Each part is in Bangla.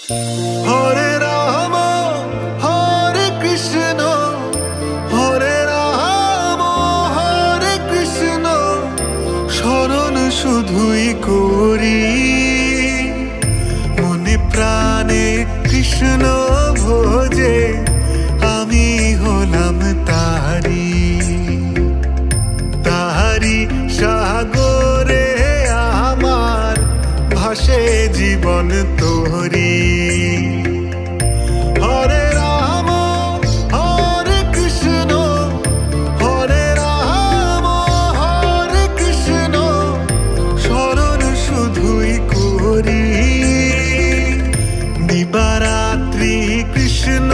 হরে রাম হরে কৃষ্ণ, হরে রাম হরে কৃষ্ণ, স্মরণ শুধুই করি। মনে প্রাণে কৃষ্ণ ভোজে, আমি হলাম তারি। তাহারি সাগরে আমার ভাসে জীবন তোরি। হরে রাম হরে কৃষ্ণ, হরে রাম হরে কৃষ্ণ, স্মরণ শুধুই করি। দিবারাত্রি কৃষ্ণ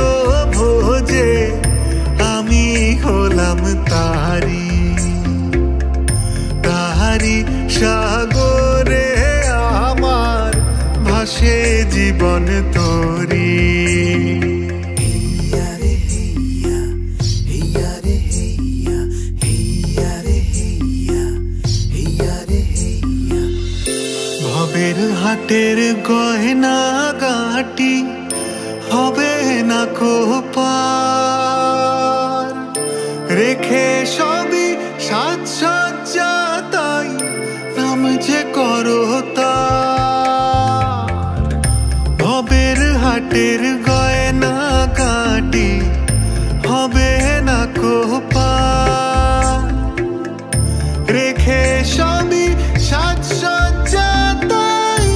ভোজে, আমি হলাম তারি। তাহারি সাগরে আমার ভাসে জীবন তোরি। ভবের হাটের গয়না গাটি হবে না কো পার। রেখে সবই সাজসজ্জা তাই নাম যে করো তার। ভবের হাটের গয়না গাটি হবে না কো পার। রেখে সবই সাজসজ্জা তাই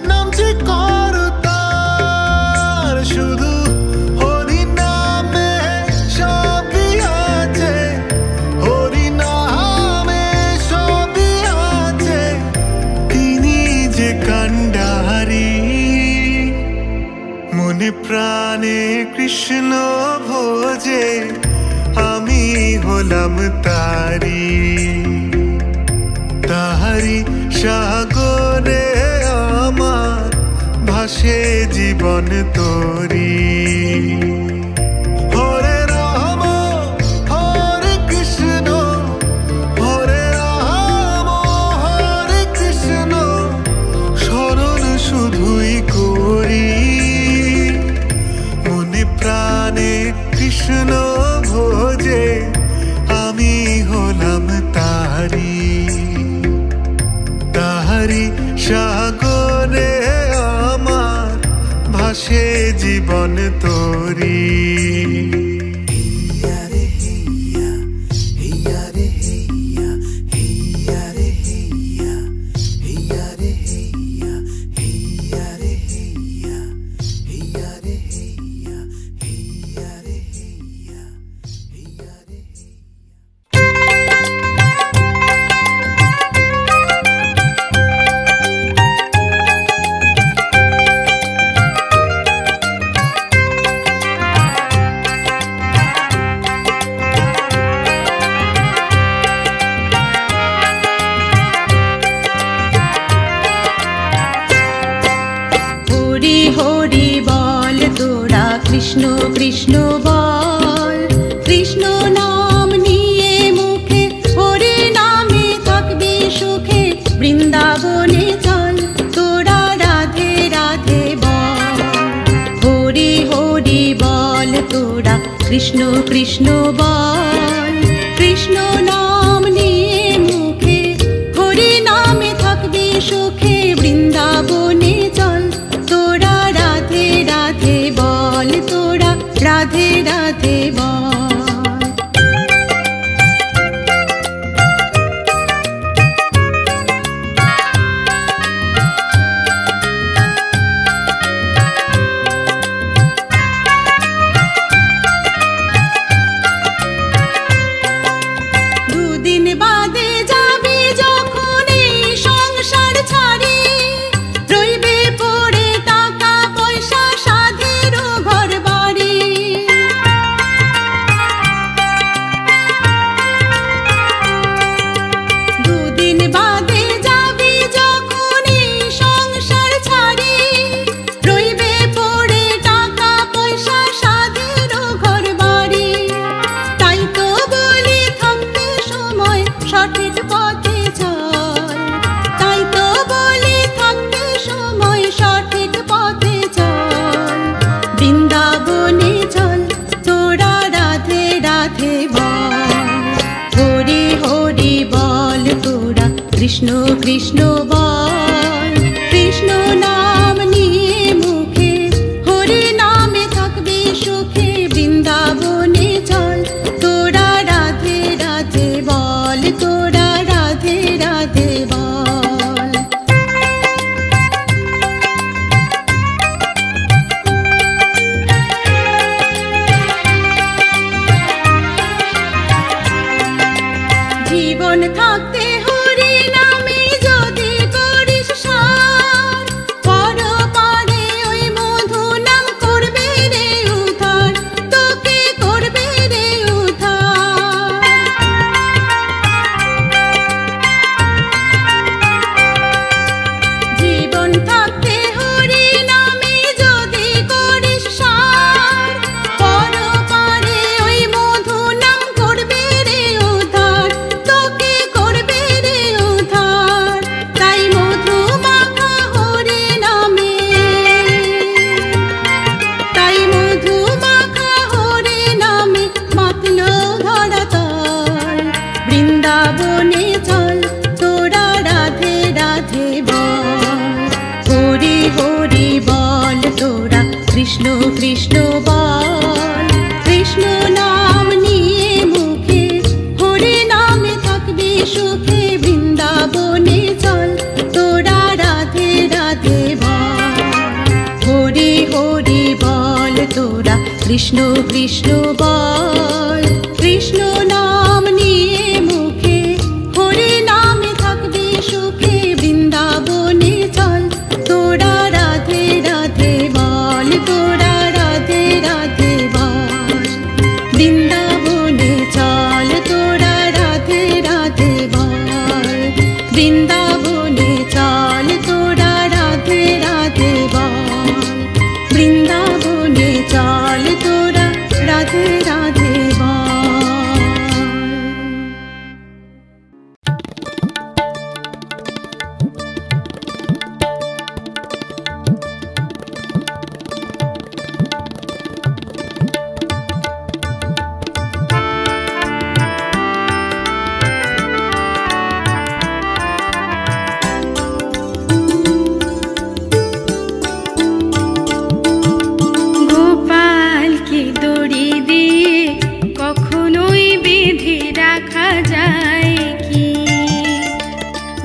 নাম যে করো তার। শুধু হরি নামে সবই আছে, হরি নামে সবই আছে, তিনি যে কান্ডারি। মনে প্রাণে কৃষ্ণ ভোজে, আমি হলাম তারি। তাহারি সাগরে আমার ভাসে জীবন তোরি। হরে রাম হরে কৃষ্ণ, হরে রাম হরে কৃষ্ণ, স্মরণ শুধুই করি। মনে প্রাণে কৃষ্ণ ভোজে, আমি হলাম তারি। তাহারি সাগরে আমার ভাসে জীবন তোরি। কৃষ্ণ কৃষ্ণ বল, কৃষ্ণ নাম নিয়ে মুখে, হরি নামে থাকবি সুখে। বৃন্দাবনে চল তোরা রাধে রাধে বল। হরি হরি বল তোরা কৃষ্ণ কৃষ্ণ বল, কৃষ্ণ নাম নিয়ে মুখে, হরি নামে থাকবি সুখে। বৃন্দাবনে চল তোরা রাধে রাধে বল, তোরা রাধে রাধে বল। কৃষ্ণ কৃষ্ণ বল, কৃষ্ণ নাম নিয়ে মুখে, হরি নামে থাকবে সুখে, বৃন্দাবনে চল। তোরা রাধে রাধে বল, তোরা রাধে রাধে বল। জীবন থাকতে হরি নামে যদি করিস সার, পরপারে ওই মধু নাম করবে রে উদ্ধার, তোকে করবে রে উদ্ধার। জীবন থাকতে হরি নামে যদি করিস সার, পরপারে ওই মধু নাম করবে রে উদ্ধার, তোকে করবে রে উদ্ধার। তাই মধু মাখা হরি নামে, তাই মধু মাখা হরি নামে মাতলো ধরাতল। বৃন্দাবনে চল, তোরা রাধে রাধে বল, হরি হরি বল তোরা, কৃষ্ণ কৃষ্ণ বল। কৃষ্ণ নাম নিয়ে মুখে, হরি নামে থাকবি সুখে, বৃন্দাবনে চল, তোরা রাধে রাধে বল, হরি হরি বল তোরা, কৃষ্ণ কৃষ্ণ বল। কৃষ্ণ নাম নিয়ে মুখে, হরি নামে থাকবি সুখে, বৃন্দাবনে চল, তোরা রাধে রাধে বল, তোরা রাধে রাধে বল। বৃন্দাবনে চল, তোরা রাধে রাধে বল, বৃন্দাবনে চল, তোরা রাধে রাধে বল, বৃন্দাবনে চল, তোরা রাধে রাধে বল। গোপালকে দড়ি দিয়ে কখনোই বেঁধে রাখা যায় কি?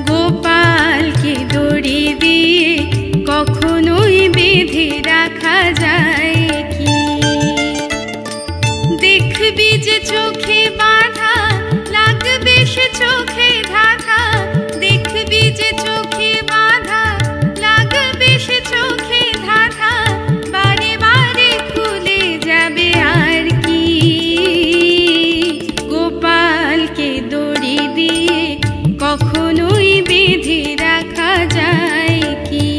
গোপালকে দড়ি দিয়ে কখনোই বেঁধে রাখা যায় কি? দেখবি যে চোখে বাঁধা, লাগবে সে চোখে ধাঁধা, দেখবি যে চোখে বাঁধা, লাগবে সে চোখে ধাঁধা, বারে বারে খুলে যাবে আর কি? গোপালকে দড়ি দিয়ে কখনোই বেঁধে রাখা যায় কি?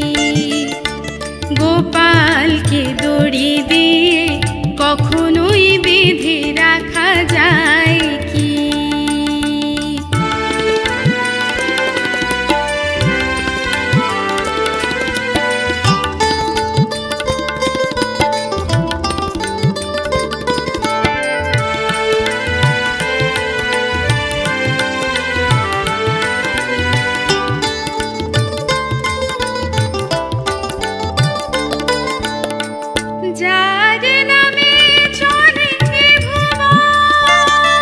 গোপালকে দড়ি দিয়ে কখনোই বেঁধে রাখা যায় কি? যার নামে চলে ভুবন,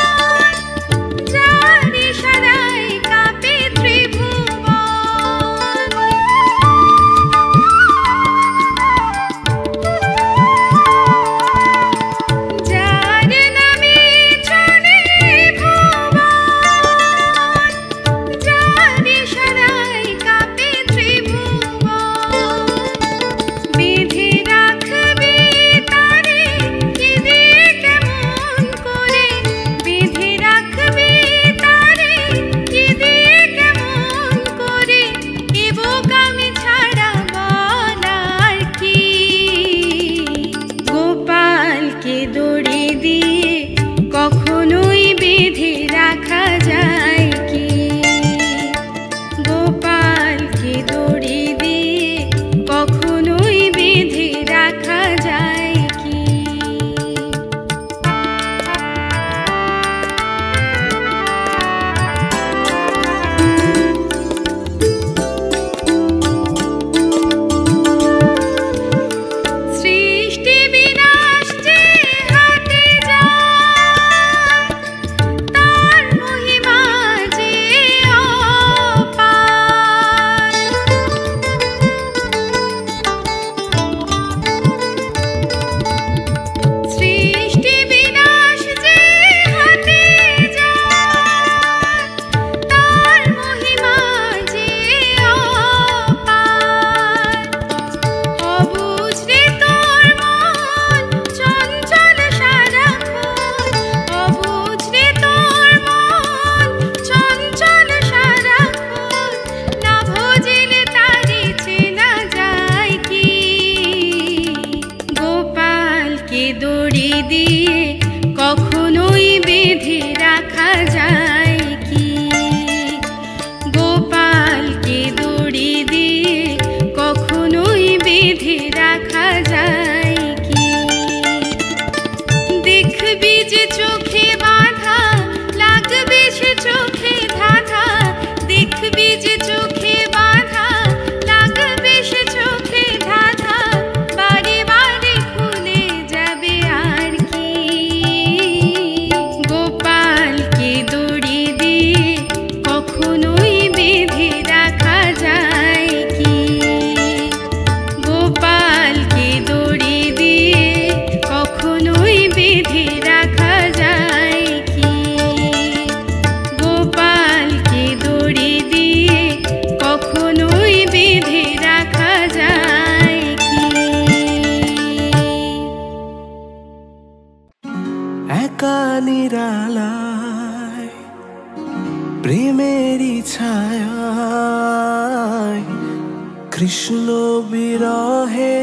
কৃষ্ণ বিরহে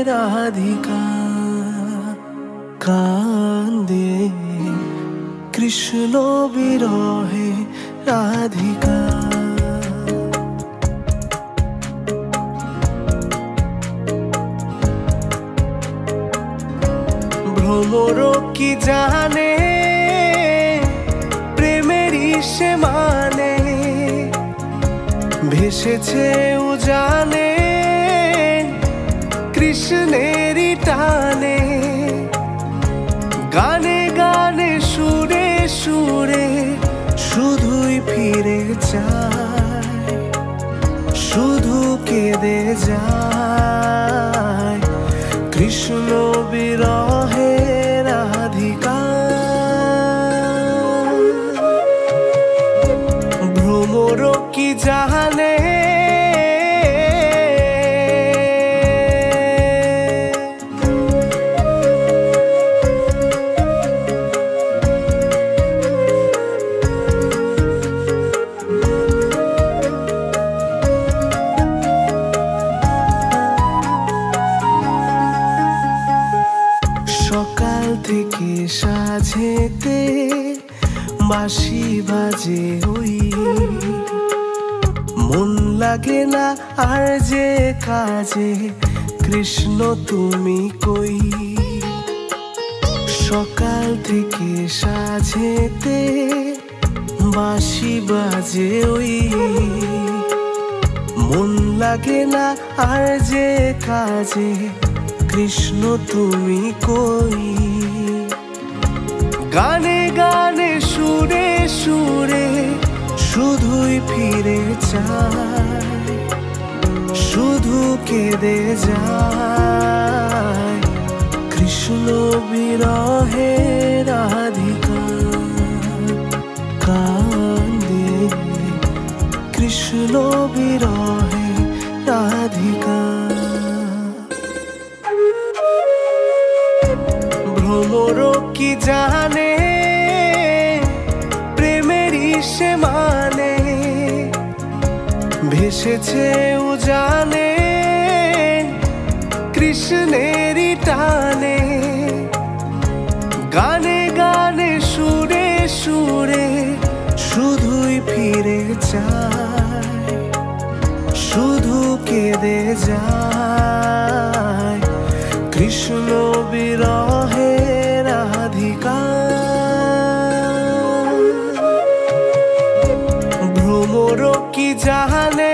রাধিকা কান্দে, কৃষ্ণ বিরহে রাধিকা। ভ্রমর কি জানে প্রেমেরই সে মানে, ভেসেছে উজানে কৃষ্ণেরই টানে। গানে গানে সুরে সুরে শুধুই ফিরে যায়, শুধু কেঁদে যায় কৃষ্ণ বিরহে রাধিকা। ভ্রমর কি জানে সকাল থেকে সাজেতে বাঁশি বাজে ওই, মন লাগে না আর যে কাজে কৃষ্ণ তুমি কই। সকাল থেকে সাজেতে বাঁশি বাজে ওই, মন লাগে না আর যে কাজে কৃষ্ণ তুমি কই। গানে গানে সুরে সুরে শুধুই ফিরে যায়, শুধু কেঁদে যায় কৃষ্ণ বিরহে রাধিকা কান্দে, কৃষ্ণ বিরহে রাধিকা। ভ্রমর কি জানে প্রেমেরই সে মানে, ভেসেছে উজানে কৃষ্ণেরই টানে। গানে গানে সুরে সুরে শুধুই ফিরে যায়, শুধু কেঁদে যায় কৃষ্ণ বিরহে রাধিকা। ভ্রমর কি জানে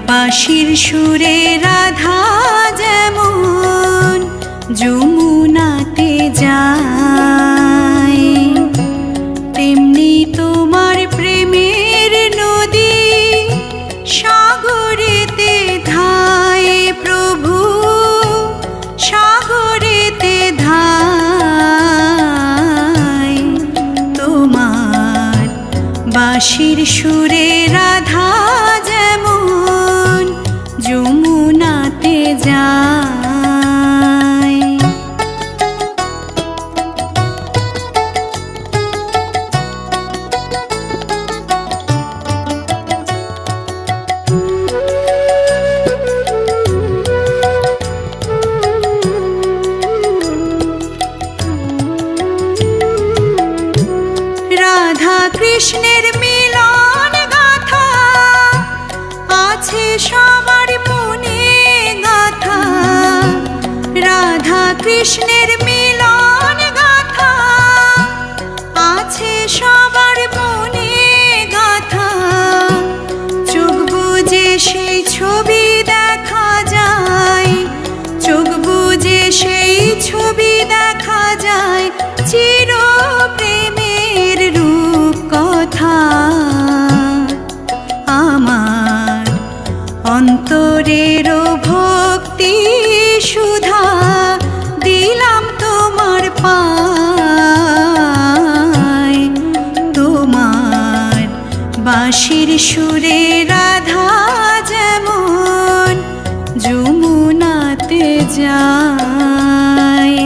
বাঁশির সুরে রাধা যেমন যমুনাতে যায়, তেমনি তোমার প্রেমের নদী সাগরেতে ধায় প্রভু, সাগরেতে ধায়। তোমার বাঁশির সুরে রাধা যমুনাতে যায়। রাধা কৃষ্ণের মিলন গাথা আছে সবার মনে গাথা, রাধা কৃষ্ণের মিলন গাথা আছে সবার মনে গাথা। চোখ বুজে সেই ছবি দেখা যায়, চোখ বুজে সেই ছবি দেখা যায় চির প্রেমের রূপ কথা। আমার অন্তরের ভক্তি সুধা দিল বাঁশির সুরে রাধা যেমন যমুনাতে যায়।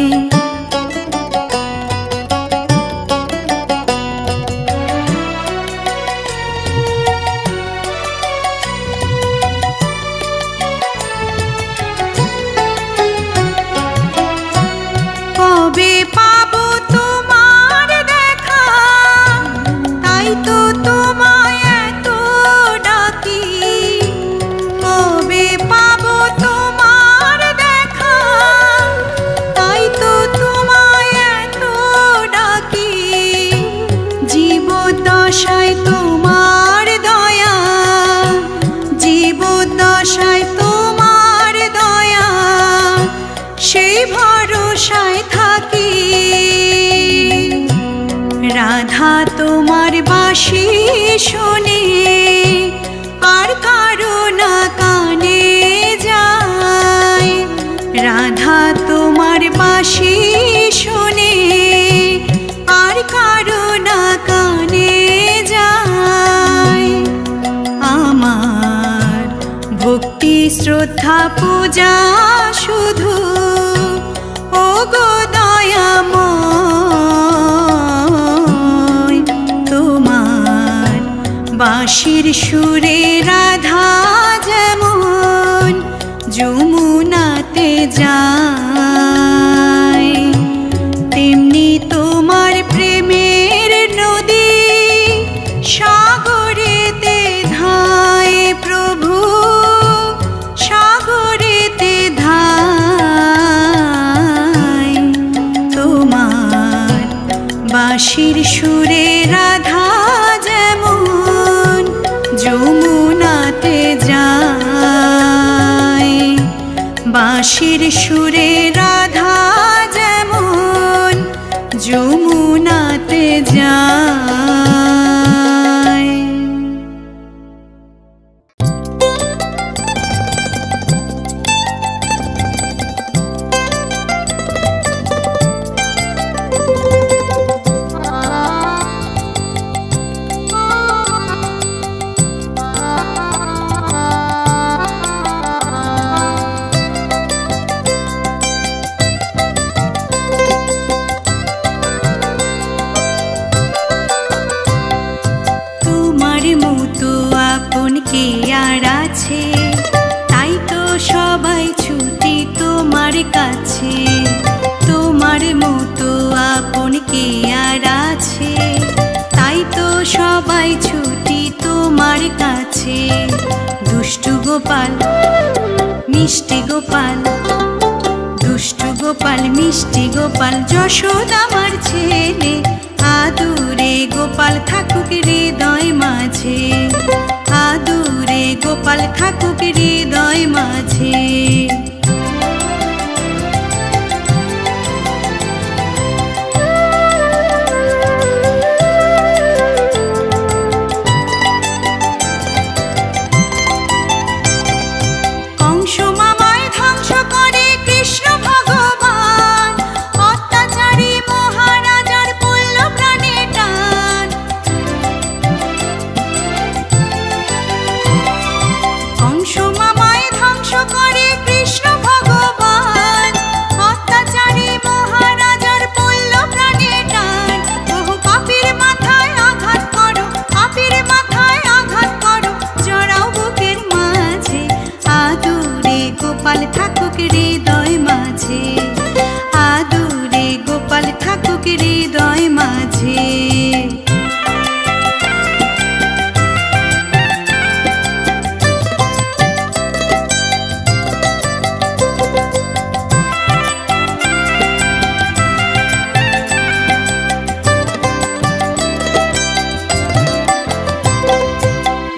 কবে পাবো তোমার দেখা, তাই তো তোমায় এত ডাকি। কবে পাবো তোমার দেখা, তাই তো তোমায় এত ডাকি। জীবদ্দশায় তোমার দয়া, জীবদ্দশায় তোমার দয়া, সেই ভরসায় থাকি। রাধা তোমার বাঁশি শুনে আর কারো না কানে যায়। রাধা তোমার বাঁশি শুনে আর কারো না কানে যায়। আমার ভক্তি শ্রদ্ধা পূজা শুধু ও গো দয়াময়, তোমার বাঁশির সুরে রাধা যেমন যমুনাতে যায়, তেমনি তোমার প্রেমের নদী সাগরেতে ধায়। প্রভু সাগরেতে ধায়, তোমার বাঁশির সুরে রাধা যেমন যমুনাতে যায়। বাঁশির সুরে রাধা যেমন যমুনাতে যায়। কে আর আছে, তাই তো সবাই ছুটি তোমার কাছে। তোমার মতো আপন কে আর আছে, তাই তো সবাই ছুটি তোমার কাছে। দুষ্টু গোপাল মিষ্টি গোপাল, দুষ্টু গোপাল মিষ্টি গোপাল, যশোদা আমার ছেলে। আদুরে গোপাল থাকুক হৃদয় মাঝে, আদুরে গোপাল থাকুক হৃদয় মাঝে। কংস মামায় ধ্বংস করে কৃষ্ণ ভগবান, অত্যাচারী মহারাজার পড়ল প্রাণে টান। কংস মামায় ধ্বংস করে কৃষ্ণ ভগবান, অত্যাচারী মহারাজার পড়ল প্রাণে টান। বহু পাপীর মাথায় আঘাত করো, পাপীর মাথায় আঘাত করো, জড়াও বুকের মাঝে। আদুরে গোপাল থাকুক হৃদয় মাঝে, আদুরে গোপাল থাকুক হৃদয় মাঝে।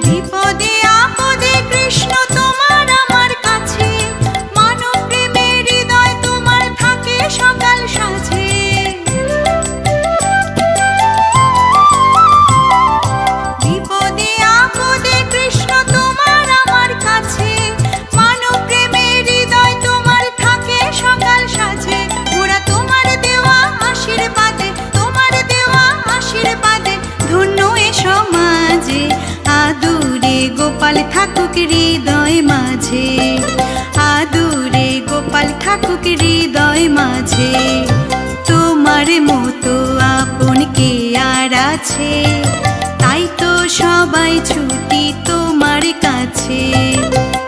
বিপদে আপদে কৃষ্ণ তোমার আমার কাছে, মানব প্রেমের হৃদয় তোমার থাকে সকাল সাঁঝে। থাকুক হৃদয় মাঝে, আদুরে গোপাল থাকুক হৃদয় মাঝে। তোমার মতো আপন কে আর আছে, তাই তো সবাই ছুটি তোমার কাছে।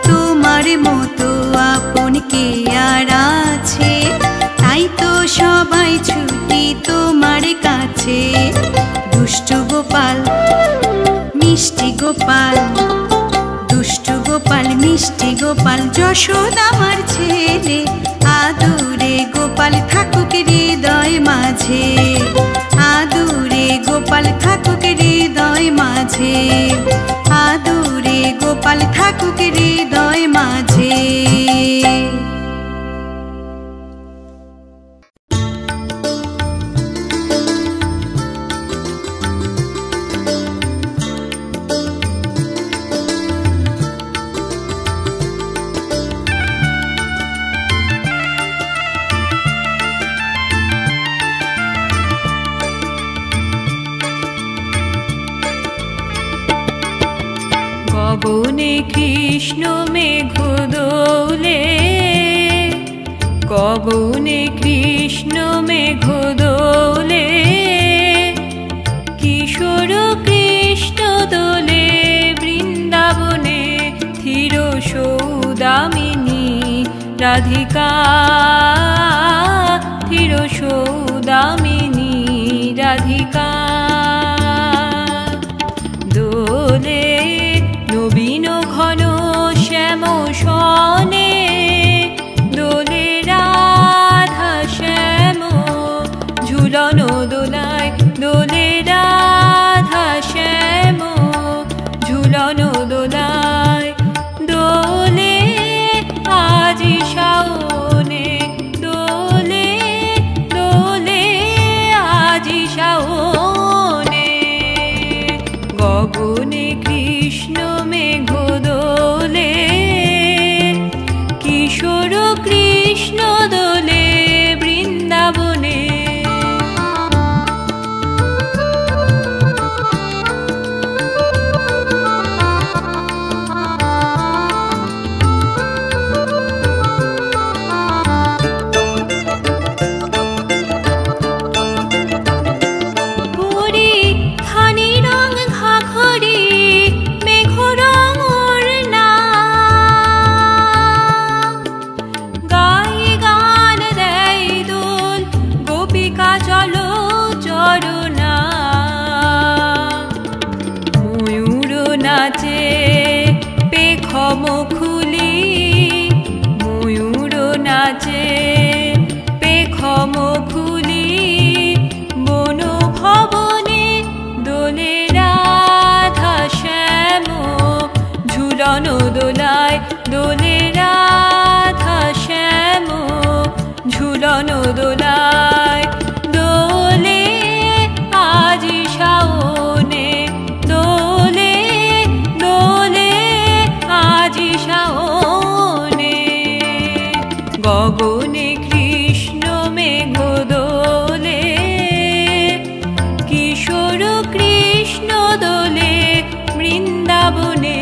তোমার মতো আপন কে আর আছে, তাই তো সবাই ছুটি তোমার কাছে। দুষ্টু গোপাল মিষ্টি গোপাল, দুষ্টু গোপাল মিষ্টি গোপাল, যশোদা আমার ছেলে। আদুরে গোপাল থাকুক হৃদয় মাঝে, আদুরে গোপাল থাকুক হৃদয় মাঝে, আদুরে গোপাল থাকুক হৃদয় মাঝে। গগনে কৃষ্ণ মেঘ দোলে, গগনে কৃষ্ণ মেঘ দোলে, কিশোর কৃষ্ণ দোলে বৃন্দাবনে। থির সৌদামিনী রাধিকা, থির সৌদামিনী রাধিকা। দোলে নবীন ঘন শ্যাম সনে, দোলে রাধা শ্যাম ঝুলন দোলায়, দোলে রাধা শ্যাম ঝুলন দোলায়। দোলে আজি শাওনে, দোলে দোলে আজি শাওনে। গগনে কৃষ্ণ মেঘ দোলে, কিশোর কৃষ্ণ দোলে বৃন্দাবনে। খুলি ময়ূর নাচে, পেখম খুলি বন ভবনে। দোলে রাধা শ্যাম ঝুলন দোলায়, দোলে রাধা শ্যাম ঝুলন দোলায়। দোলে আজি শাওনে, দোলে দোলে আজি শাওনে। গগনে কৃষ্ণ মেঘ দোলে, কিশোর কৃষ্ণ দোলে বৃন্দাবনে।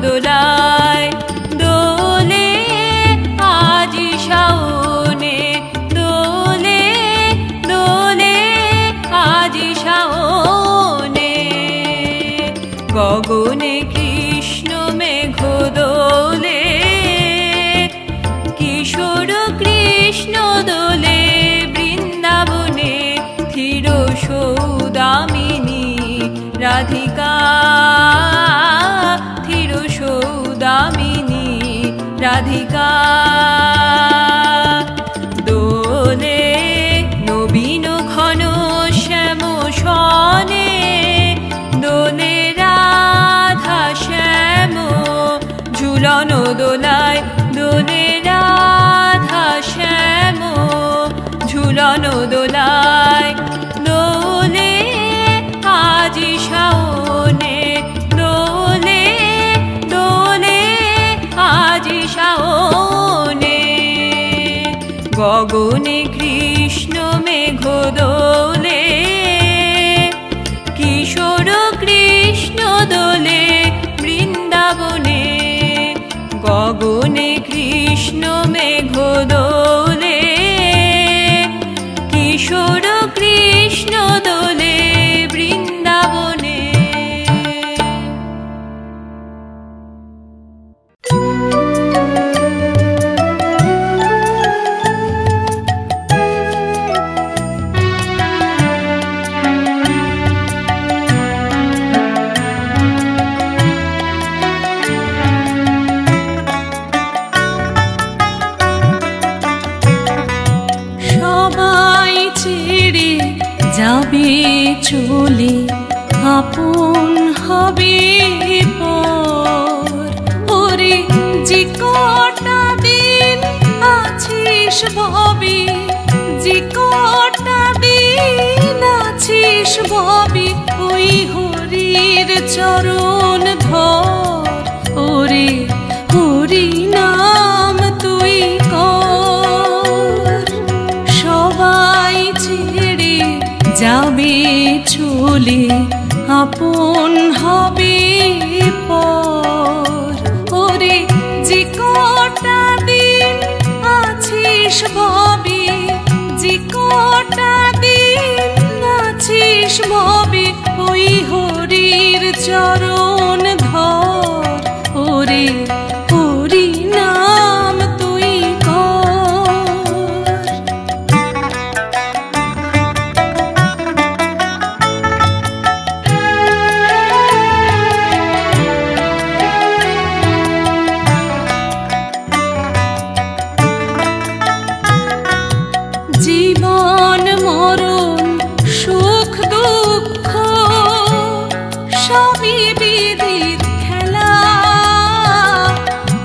দোলায় দোলে আজি শাওনে, দোলে দোলে আজি শাওনে। গগনে কৃষ্ণ মেঘ দোলে, কিশোর কৃষ্ণ দোলে বৃন্দাবনে। ধীর সৌদামিনী রাধিকা, ধীর সৌদামিনী রাধিকা। দোলে নবীন ঘন শ্যাম সনে, দোলে রাধা শ্যাম ঝুলন দোলায়, দোলে রাধা শ্যাম ঝুলন দোলায়। দোলে আজি শাওনে, দোলে দোলে আজি শাওনে। গগনে কৃষ্ণ মেঘ দোলে, কিশোর কৃষ্ণ দোলে বৃন্দাবনে। গগনে কৃষ্ণ মেঘ দোলে, কিশোর কৃষ্ণ দোলে বৃন্দাবনে। সবাই ছেড়ে যাবে চলে, আপন হবে পর। ওরে যে কটা দিন আছিস ভবে, যে কটা দিন আছিস ভবে, ওই হরির চরণ ধর। ওরে হরি নাম তুই কর। সবাই ছেড়ে যাবে চলে, আপন হবে পর। ওরে যে কটা দিন আছিস ভবে, যে কটা দিন আছিস ভবে, ওই হরির চরণ ধর। ওরে হরি নাম তুই কর। জীবন মরণ সুখ দুঃখ সবই বিদিত খেলা।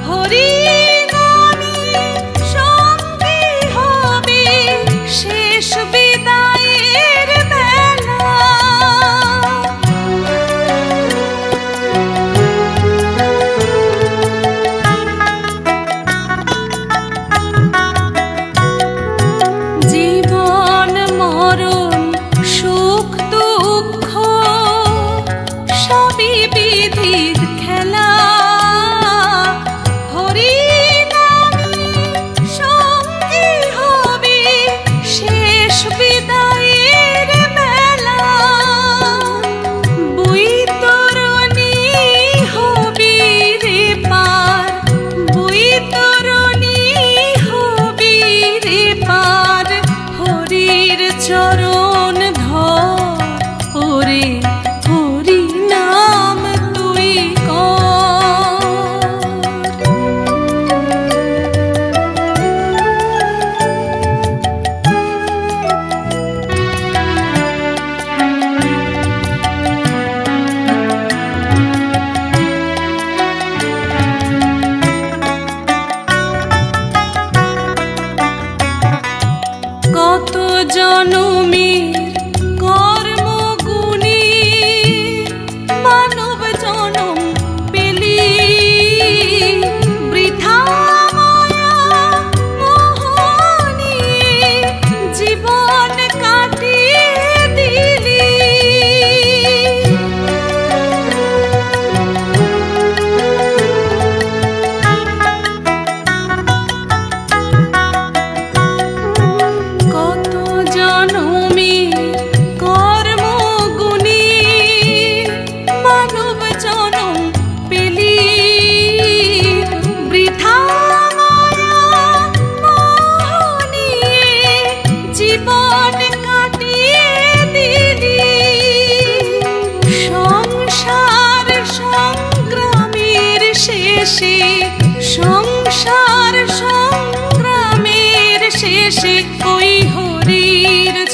হরি নামে সঙ্গী হবে শেষ বিদায়ের বেলা। জীবন মরণ সুখ দুঃখ সবই বিধি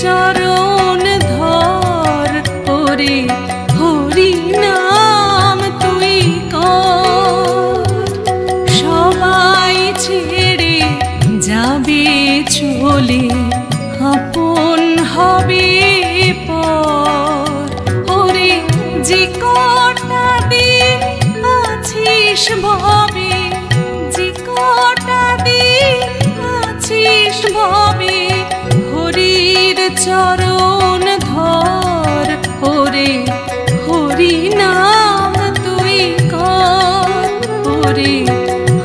চরণ ধর ওরে হরি নাম তুই কর। সবাই ছেড়ে যাবে চলে আপন হবে পর। ওরে যে কটা দিন আছিস ভবে, যে কটা দিন আছিস ভবে, হরির চরণ ধর ওরে হরি নাম তুই কর। ওরে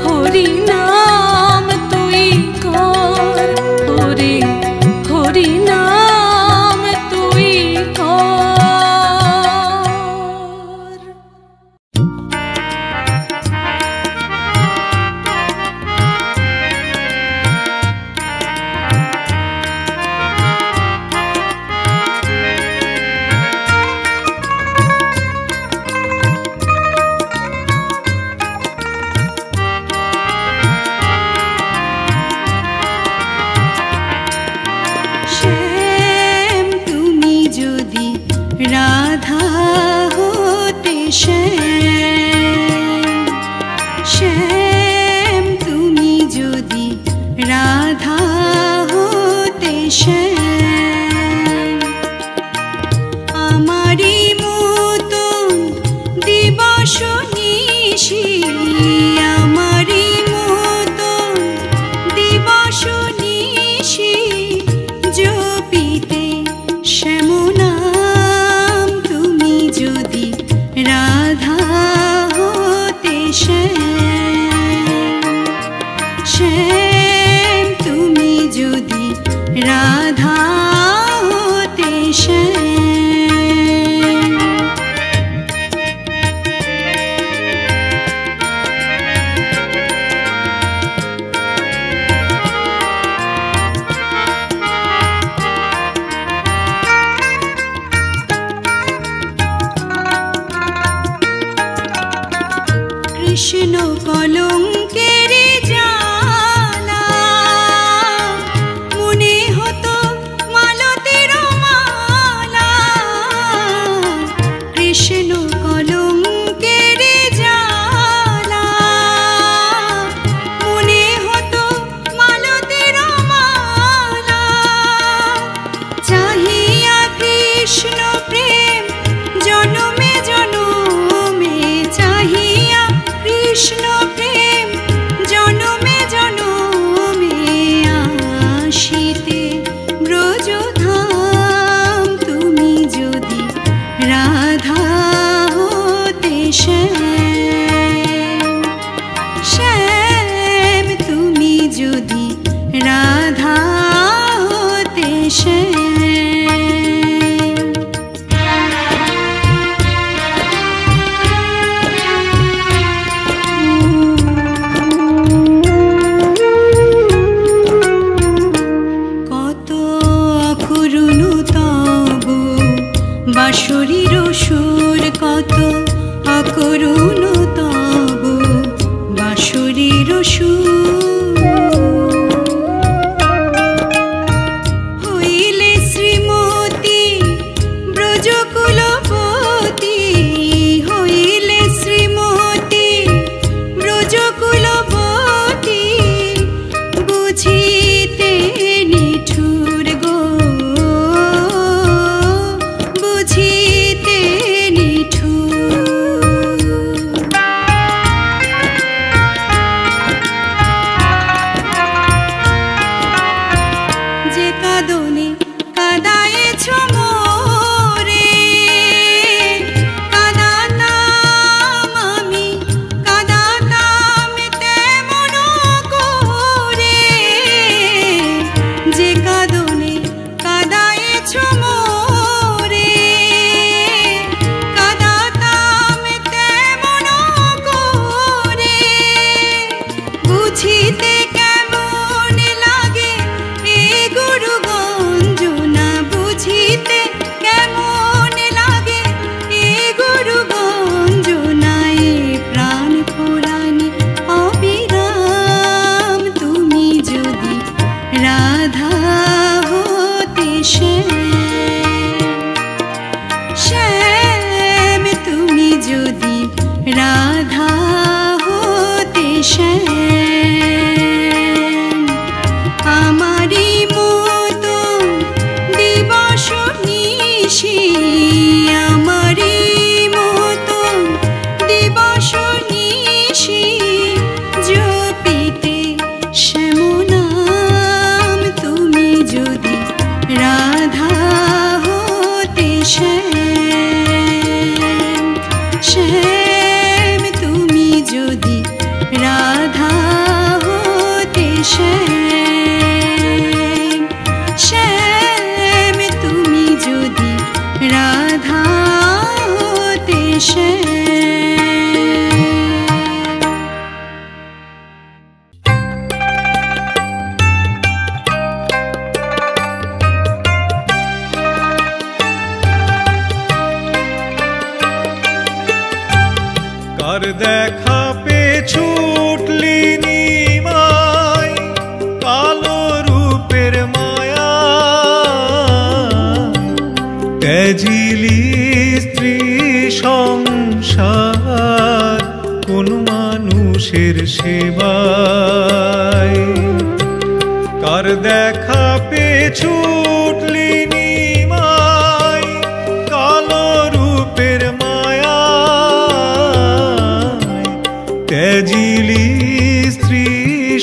হরি নাম তুই কর, ওরে হরি নাম তুই কর। শ্যাম তুমি যদি রাধা হতে, শ্যাম শ্যাম তুমি যদি রাধা হতে, শ্যাম আমারই মতন দিবস নিশি, আমারই মতন দিবস নিশি জপিতে শ্যাম নাম তুমি যদি রাধা হতে, শ্যাম শ্যাম তুমি যদি রাধা হতে, শ্যাম কৃষ্ণ কলঙ্কের জালা মনে হতো মালতীর মালা। কৃষ্ণ কলঙ্কের জালা মনে হতো মালতীর মালা। চাহিয়া কৃষ্ণ প্রেম জনমে জনমে, চাহিয়া কৃষ্ণ প্রেম জনমে জনমে, আসিতে ব্রজধাম তুমি যদি রাধা হতে, শ্যাম শ্যাম তুমি যদি রাধা হতে, শ্যাম কত অকরুণ তব বাঁশরীর সুর, কত অকরুণ তব বাঁশরীর সুর। হইলে শ্রীমতী ব্রজকুলপতি, হইলে শ্রীমতী ব্রজকুলপতি, বুঝিতে নিঠুর গো, বুঝিতে নিঠুর। যদি রাধা হতে শ্যাম, আমারই মতো দিবস নিশি, আমারই মতো দিবস নিশি জপিতে শ্যাম নাম, তুমি যদি রাধা হতে শ্যাম, শ্যাম তুমি যদি রাধা হতে শ্যাম, শ্যাম তুমি যদি রাধা হতে শ্যাম। কার দেখা পে ছুটলি নিমাই, কালো রূপের মায়া ত্যাজিলি স্ত্রী সংসার কোন মানুষের সেবায়। কার দেখা পে ছুটলি নিমাই, কালো রূপের মায়া ত্যাজিলি স্ত্রী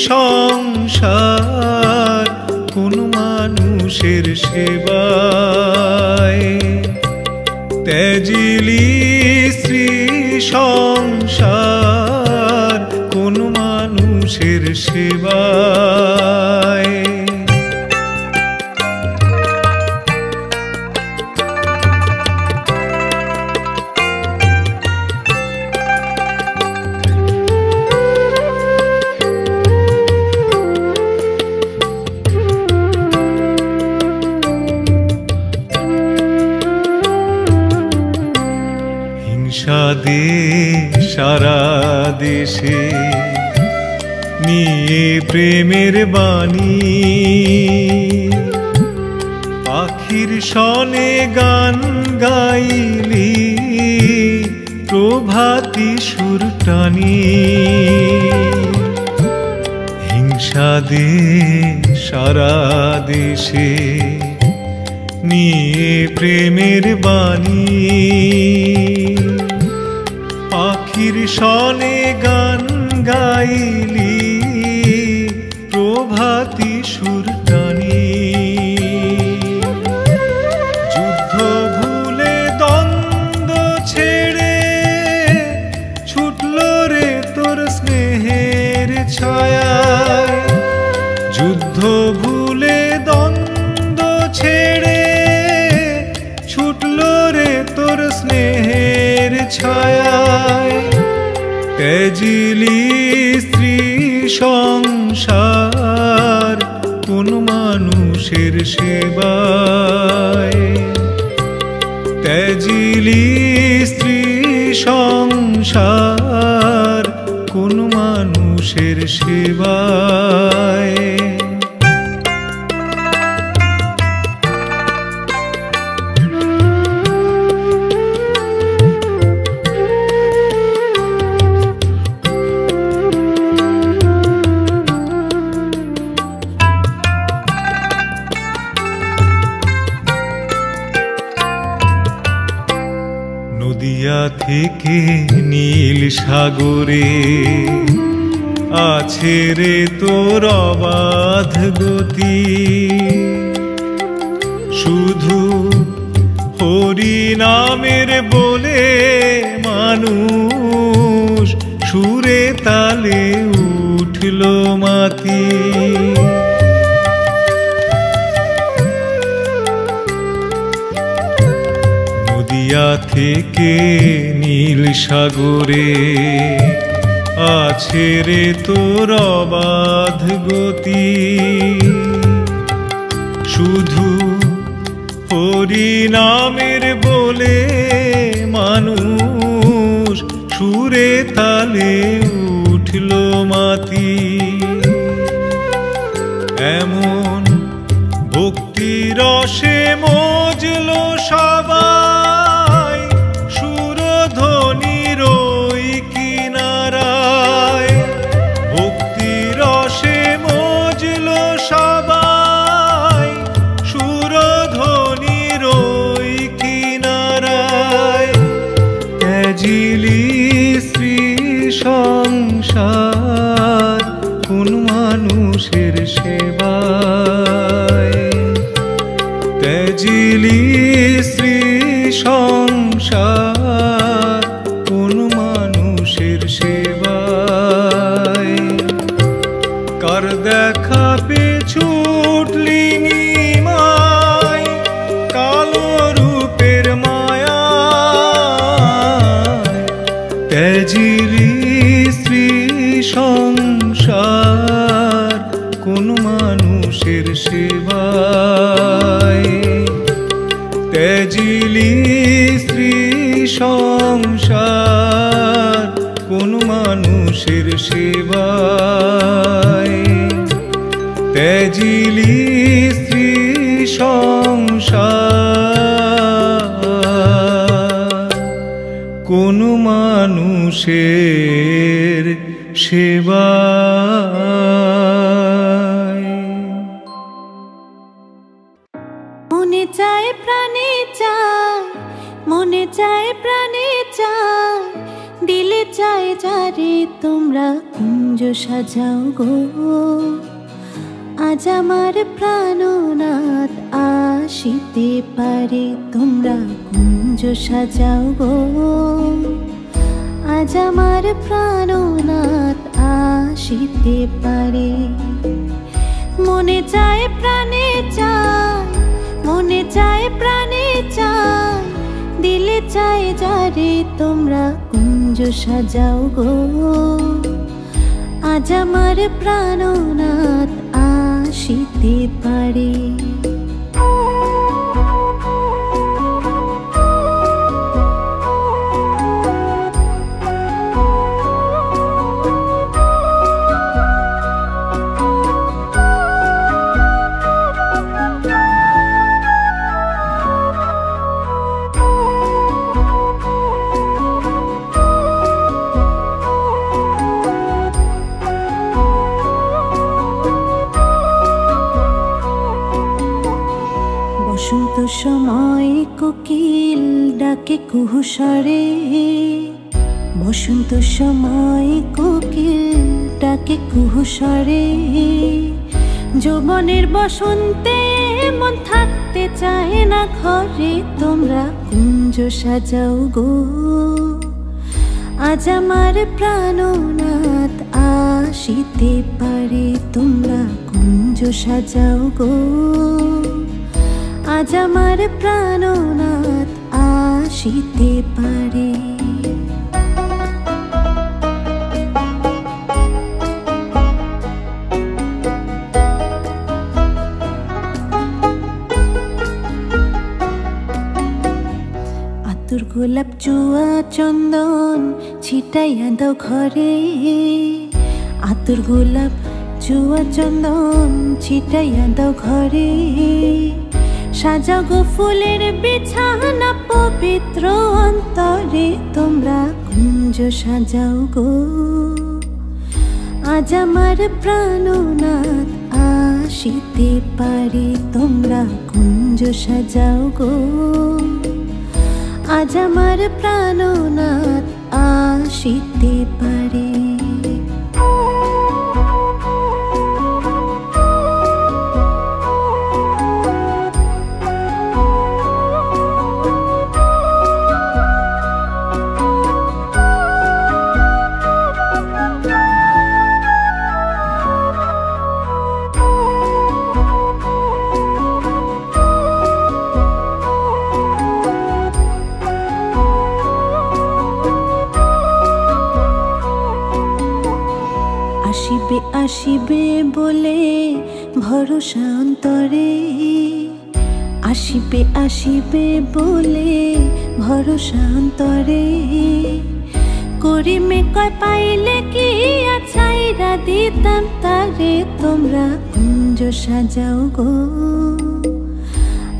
সংসার কোন মানুষের সেবায়। ত্যাজিলি স্ত্রী সংসার কোন মানুষের সেবায়। সারা দেশে নিয়ে প্রেমের বাণী, পাখির সনে গান গাইলি প্রভাতী সুর টানি। হিংসা দে সারা দেশে নিয়ে প্রেমের বাণী, পাখির সনে গান গাইলি প্রভাতী সুর টানি। যুদ্ধ ভুলে দ্বন্দ্ব ছেড়ে ছুটল রে তোর স্নেহের ছায়ায়। যুদ্ধ ভুলে দ্বন্দ্ব ছেড়ে ছুটল রে তোর স্নেহের ছায়ায়। ত্যাজিলি স্ত্রী সংসার কোন মানুষের সেবায়। ত্যাজিলি স্ত্রী সংসার কোন মানুষের সেবায়। নদিয়া থেকে নীল সাগরে আছে রে তোর অবাধ গতি। শুধু হরি নামের বলে মানুষ সুরে তালে উঠল মাতি। নদিয়া থেকে নীল সাগরে আছে রে তোর অবাধ গতি। শুধু হরি নামের বলে মানুষ সুরে তালে উঠল মাতি। এমন ভক্তি রসে মজল সবাই সুরধ্বনি সংসার কোন মানুষের সেবায়। কার দেখা পেয়ে ছুটলি নিমায় কালো রূপের মায়া, ত্যাজিলি স্ত্রী সংসার কোন মানুষের সেবায়। ত্যাজিলি স্ত্রী সংসার কোন মানুষের সেবায়। ত্যাজিলি স্ত্রী সংসার কোন মানুষের সেবায়। মনে চায় প্রাণে চায়, মনে চায় প্রাণে চায়, দিলে চায় যারে তোমরা কুঞ্জ সাজাও গো। আজ আমার প্রাণনাথ আসিতে পারে তোমরা কুঞ্জ সাজাও গো। আজ আমার প্রাণনাথ আসিতে পারে। মনে চায় প্রাণে চায়, মনে চায় প্রাণে চায়, দিলে চায় যারে তোমরা কুঞ্জ সাজাও গো। আজ আমার প্রাণনাথ আসিতে পারে। বসন্ত সময় কোকিল ডাকে কুহুসরে, বসন্ত সময় কোকিল ডাকে কুহুসরে। যৌবনের বসন্তে মন থাকতে চায় না ঘরে, তোমরা কুঞ্জ সাজাও গো। আজ আমার প্রাণনাথ আসিতে পারে তোমরা কুঞ্জ সাজাও গো। আজ আমার প্রাণনাথ আসিতে পারে। আতুর গোলাপ জুয়া চন্দন ছিটাইয়া দাও ঘরে। আতুর গোলাপ জুয়া চন্দন ছিটাইয়া দাও ঘরে। সাজাও গো ফুলের বিছানা পবিত্র অন্তরে, তোমরা কুঞ্জ সাজাও গো। আজ আমার প্রাণনাথ আসিতে পারে তোমরা কুঞ্জ সাজাও গো। আজ আমার প্রাণনাথ আসিতে পারে। আসিবে আসিবে বলে ভরসা অন্তরে, আসিবে আসিবে বলে ভরসা অন্তরে। করিমে কয় পাইলে কি ছাইরা দিতাম তারে, তোমরা কুঞ্জ সাজাও গো।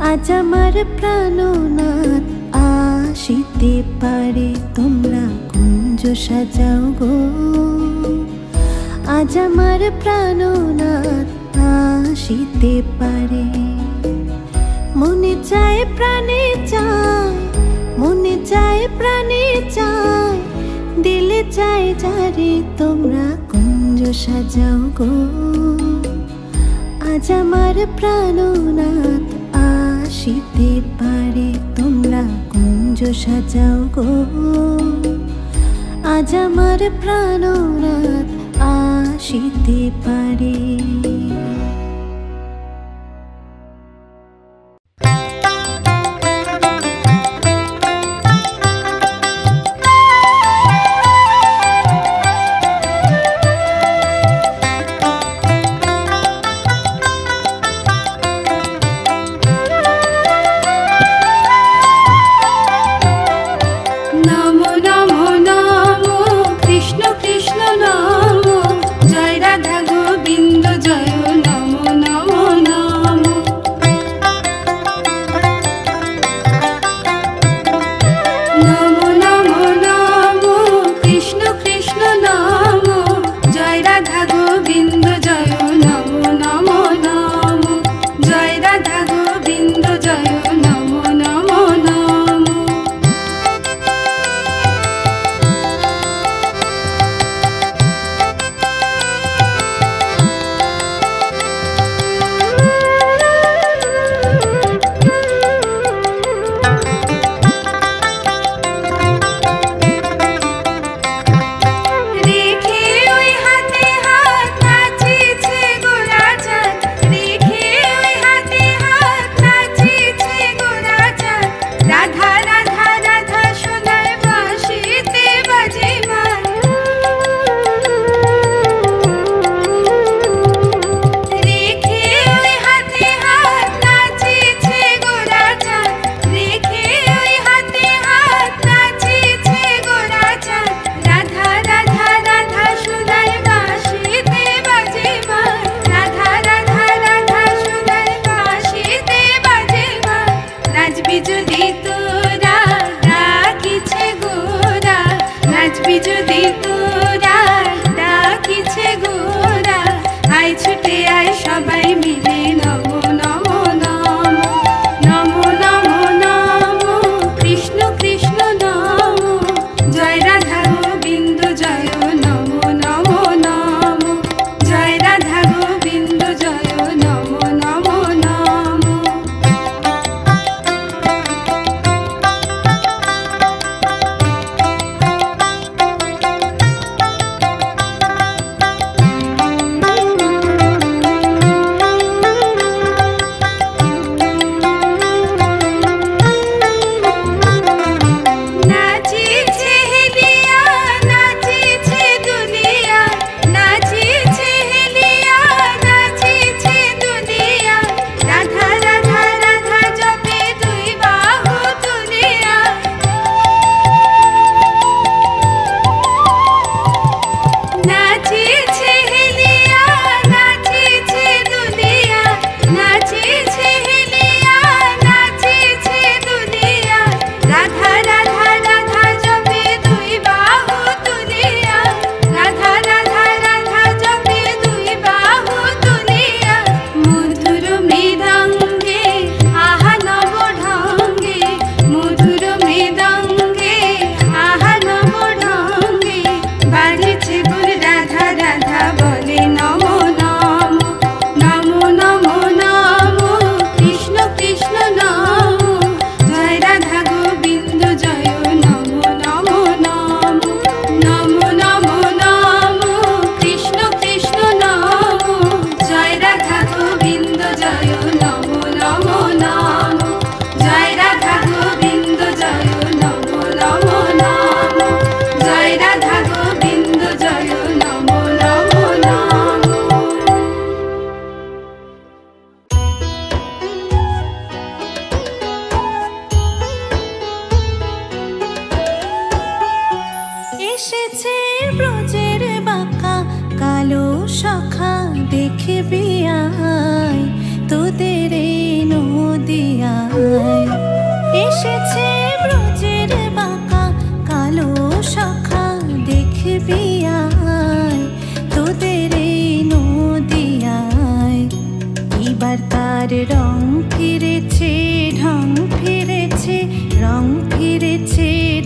আজ আমার প্রাণনাথ আসিতে পারে তোমরা কুঞ্জ সাজাও গো। আজ আমার প্রাণনাথ আসিতে পারে। মনে চায় প্রাণে চায়, মনে চায় প্রাণে চায়, দিলে চায় যারে তোমরা কুঞ্জ সাজাও গো। আজ আমার প্রাণনাথ আসিতে পারে তোমরা কুঞ্জ সাজাও গো, আজ আমার প্রাণনাথ আসিতে পারে।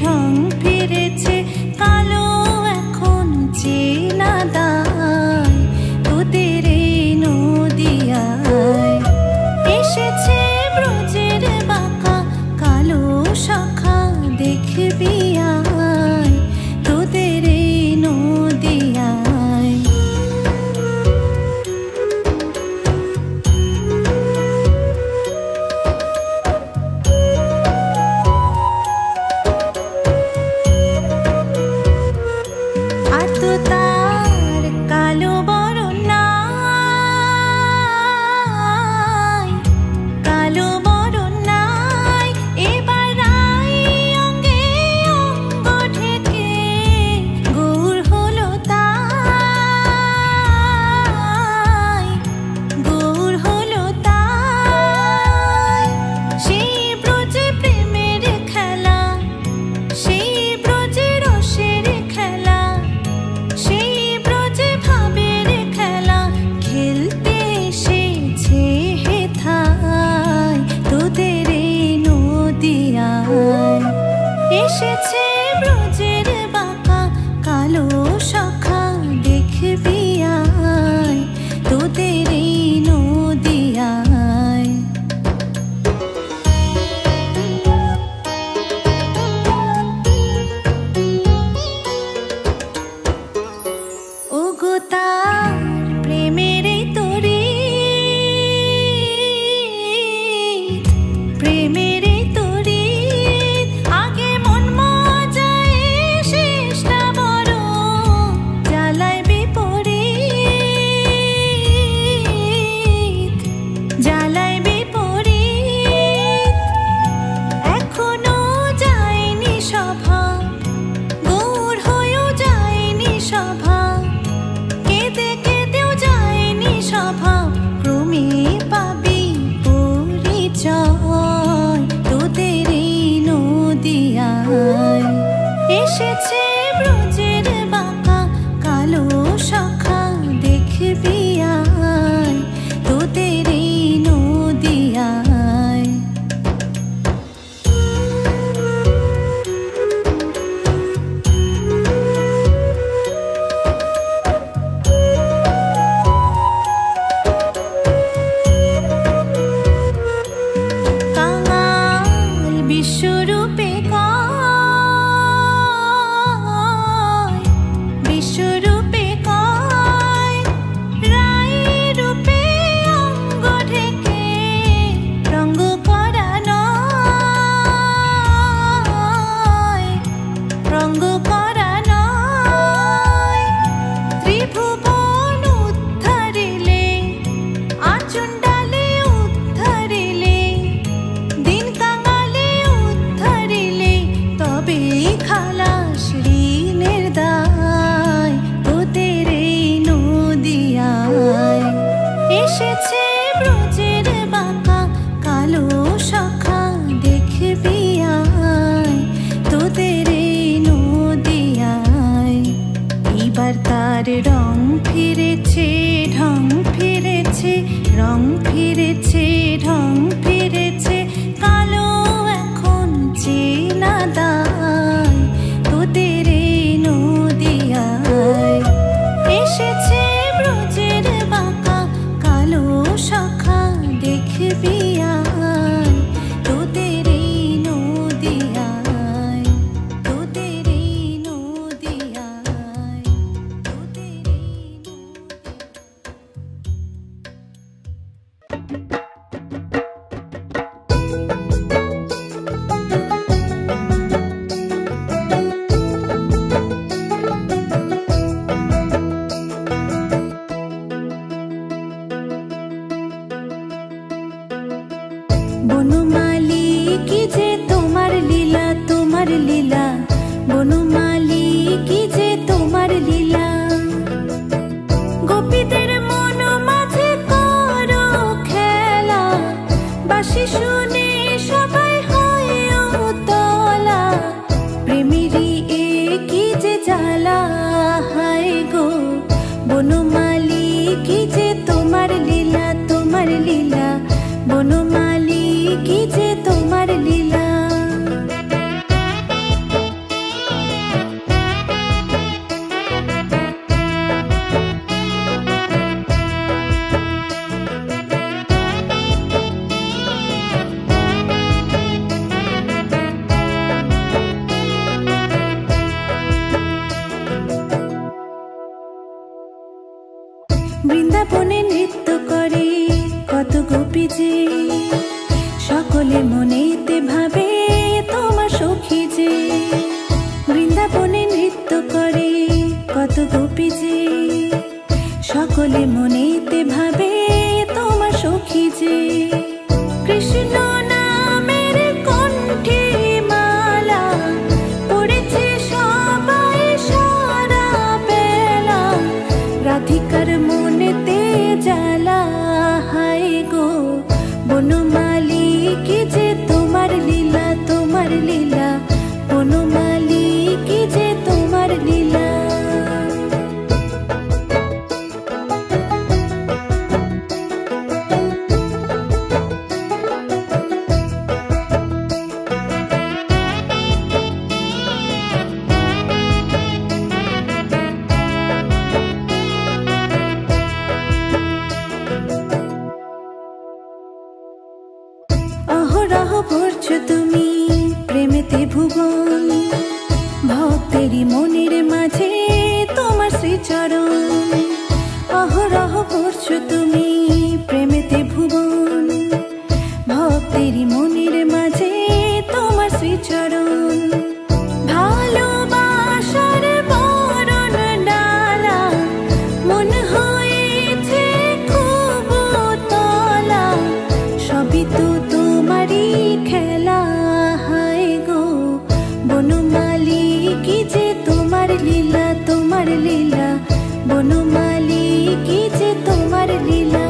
রং ফিরেছে কালো তো তার কালো বরণ নাই, কালো বরণ নাই। এবার রাই অঙ্গে অঙ্গ ঢেকে গৌর হলো তাই, গৌর হলো তাই। সেই ব্রজে প্রেমের খেলা, সেই ব্রজে রসের খেলা, সেই ব্রজে ভাবের খেলা খেলতে এসেছে হেথায় তোদের এই নদিয়ায়। এসেছে ব্রজের বাঁকা কালো সখা দেখবি আয় তোদের এই নদিয়ায়। ওগো তার প্রেমের এই তড়িৎ, প্রেমের এই তড়িৎ। আগে মন মজায় শেষ না বড় জ্বালায় বিপরীত, জ্বালায় বিপরীত। এখনো যায়নি সভা, গৌর হয়েও যায়নি সভা, কেঁদে কেঁদেও যায়নি সভা। ক্রমে পাবি পরিচয় তোদের এই নদিয়ায়। এসেছে ব্রজের বাঁকা কালো সখা দেখবি আয় তোদের এই নদিয়ায়। কাঙাল বিশ্বরূপে কয়, বিশ্বরূপে কয়। রাই রূপে অঙ্গ ঢেকে রঙ্গ করা নয়, রঙ্গ করা নয়। ত্রিভুবন উদ্ধারিলে, আচণ্ডালে উদ্ধারিলে, দিন কাঙালে উদ্ধারিলে, তবে খালাস ঋণের দায় তোদের এই নদিয়ায়। এসেছে ব্রজের বাঁকা কালো সখা দেখবি আয় তোদের এই নদিয়ায়। এইবার তার রং ফিরেছে, ঢং ফিরেছে, রং ফিরেছে, ঢং ফিরেছে। কালো এখন চেনা দায় তোদের এই নদিয়ায়। এসেছে ব্রজের বাঁকা কালো সখা দেখবি আয় তোদের এই নদিয়ায়, তোদের এই নদিয়ায়, তোদের এই বনমালী কি যে তোমার লীলা, তোমার লীলা। বনমালী কি যে তোমার লীলা। গোপীদের মন মাঝে করো খেলা, বাঁশি শুনে সবাই হয় উতলা। প্রেমেরই এ কি যে জ্বালা, হায় গো বনমালী কি যে তোমার লীলা, তোমার লীলা। বনমালী কি যে তোমার লীলা। বৃন্দাবনে নৃত্য করে কত গোপী যে, সকলে মনেতে ভাবে তোমার সখী যে। বৃন্দাবনে নৃত্য করে কত গোপী যে সকলে মনেতে ভাবে তোমার সখী যে কৃষ্ণ নামের কণ্ঠে মালা পড়েছে সবাই সারা বেলা রাধিকার মনেতে জ্বালা হায় গো বনমালী কি যে তোমার লীলা বনমালী কি যে তোমার লীলা অহরহ ভরছো তুমি প্রেমেতে ভুবন ভক্তেরই মনের মাঝে তোমার শ্রীচরণ অহরহ ভরছো তুমি প্রেমেতে ভুবন ভক্তেরই মনের মাঝে তোমার শ্রীচরণ ভালোবাসার বরণ ডালা মন হয়েছে খুব তলা সবই তো তোমারই খেলা হায় গো বনমালী কি যে তোমার লীলা বনমালী কি যে তোমার লীলা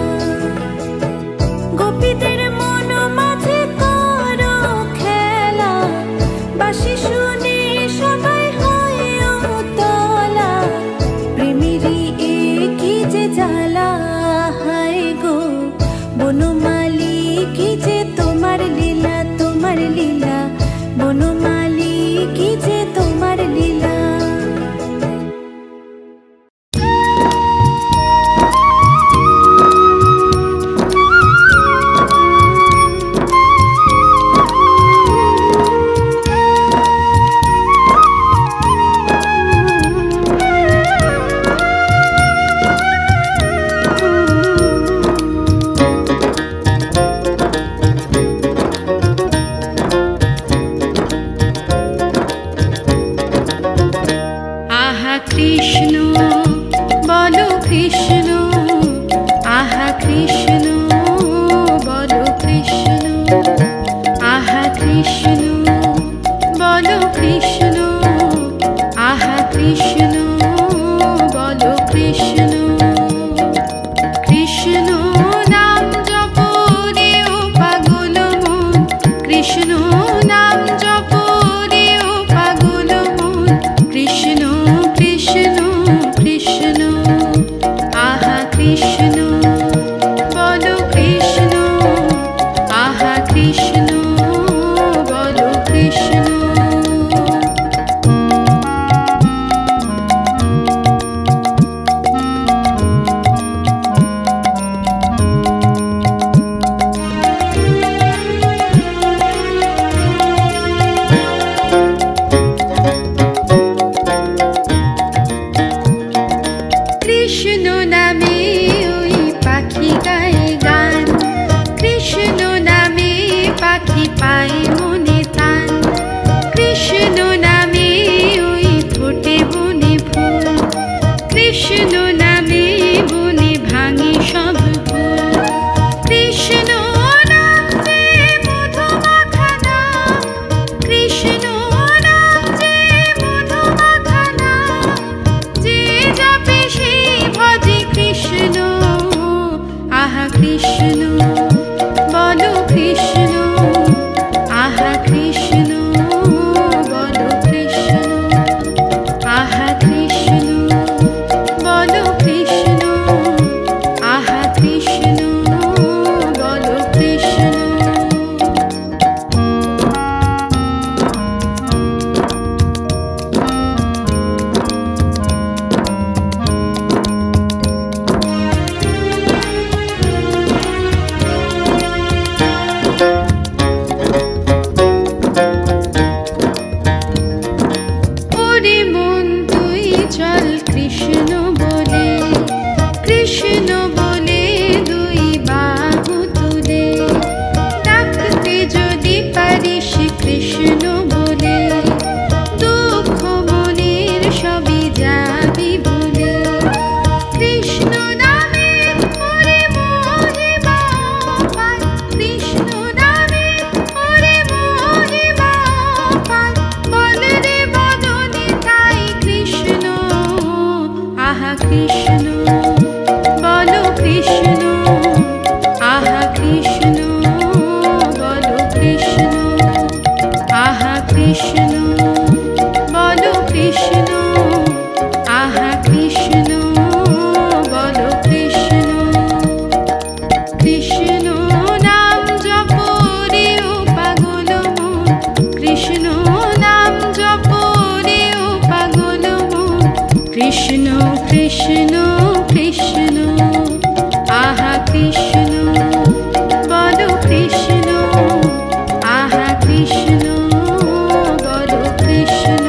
কৃষ্ণ বলো কৃষ্ণ আহা কৃষ্ণ বলো কৃষ্ণ আহা কৃষ্ণ বলো কৃষ্ণ আহা কৃষ্ণ বলো কৃষ্ণ কৃষ্ণ নাম জপ রে ও পাগল মন কৃষ্ণ নাম জপ রে ও পাগল মন কৃষ্ণ কৃষ্ণ কৃষ্ণ আহা কৃষ্ণ বলো কৃষ্ণ আহা কৃষ্ণ বলো কৃষ্ণ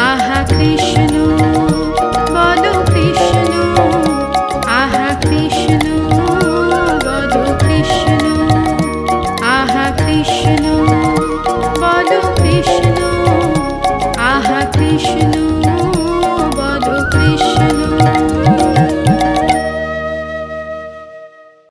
আহা কৃষ্ণ বলো কৃষ্ণ আহা কৃষ্ণ বলো কৃষ্ণ আহা কৃষ্ণ বলো কৃষ্ণ আহা কৃষ্ণ